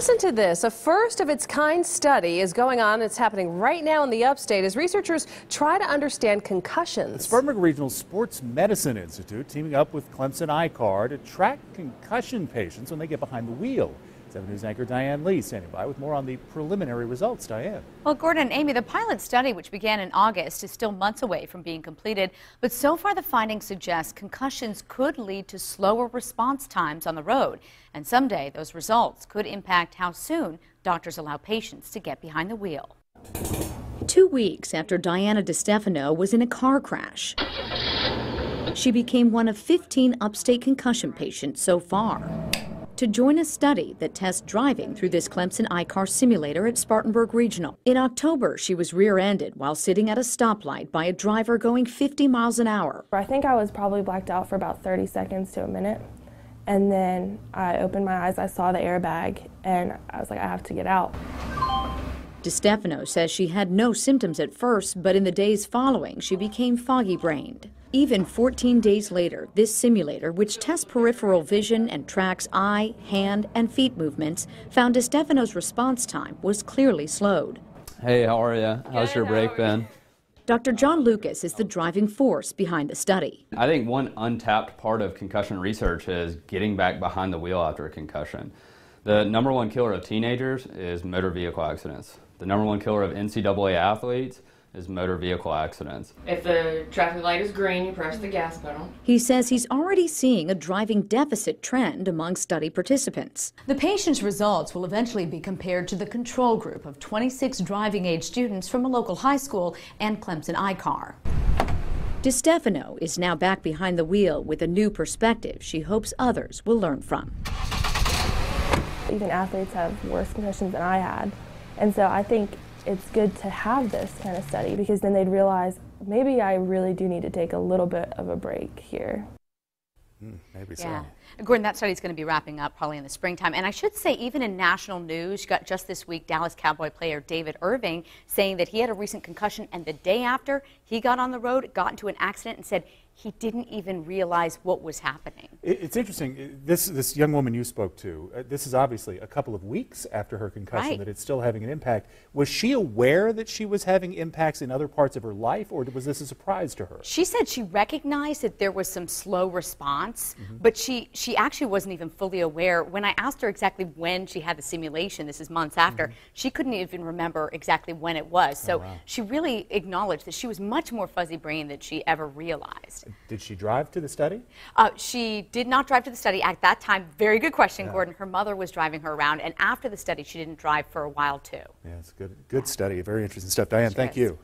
Listen to this. A first of its kind study is going on. It's happening right now in the upstate as researchers try to understand concussions. The Spartanburg Regional Sports Medicine Institute teaming up with Clemson ICAR to track concussion patients when they get behind the wheel. 7 News anchor Diane Lee standing by with more on the preliminary results. Diane. Well, Gordon and Amy, the pilot study, which began in August, is still months away from being completed. But so far, the findings suggest concussions could lead to slower response times on the road. And someday, those results could impact how soon doctors allow patients to get behind the wheel. 2 weeks after Diana DeStefano was in a car crash, she became one of 15 upstate concussion patients so far. To join a study that tests driving through this Clemson ICAR simulator at Spartanburg Regional. In October, she was rear-ended while sitting at a stoplight by a driver going 50 miles an hour. I think I was probably blacked out for about 30 seconds to a minute. And then I opened my eyes, I saw the airbag, and I was like, I have to get out. DeStefano says she had no symptoms at first, but in the days following, she became foggy-brained. Even 14 days later, this simulator, which tests peripheral vision and tracks eye, hand, and feet movements, found DeStefano's response time was clearly slowed. Hey, how are you? How's your break been? Dr. John Lucas is the driving force behind the study. I think one untapped part of concussion research is getting back behind the wheel after a concussion. The #1 killer of teenagers is motor vehicle accidents. The #1 killer of NCAA athletes is motor vehicle accidents. If the traffic light is green, you press the gas pedal. He says he's already seeing a driving deficit trend among study participants. The patient's results will eventually be compared to the control group of 26 driving-age students from a local high school and Clemson ICAR. DeStefano is now back behind the wheel with a new perspective she hopes others will learn from. Even athletes have worse concussions than I had. And so I think it's good to have this kind of study because then they'd realize maybe I really do need to take a little bit of a break here. Maybe so. Yeah. Gordon, that study's going to be wrapping up probably in the springtime. And I should say, even in national news, you got just this week Dallas Cowboy player David Irving saying that he had a recent concussion, and the day after he got on the road, got into an accident, and said he didn't even realize what was happening. It's interesting. This young woman you spoke to, this is obviously a couple of weeks after her concussion that it's still having an impact. Was she aware that she was having impacts in other parts of her life, or was this a surprise to her? She said she recognized that there was some slow response, but she actually wasn't even fully aware. When I asked her exactly when she had the simulation, this is months after, she couldn't even remember exactly when it was. So she really acknowledged that she was much more fuzzy-brained than she ever realized. Did she drive to the study? She did not drive to the study at that time. Very good question, Gordon. Her mother was driving her around, and after the study, she didn't drive for a while, too. Yeah, it's good study. Very interesting stuff. Diane, thank you.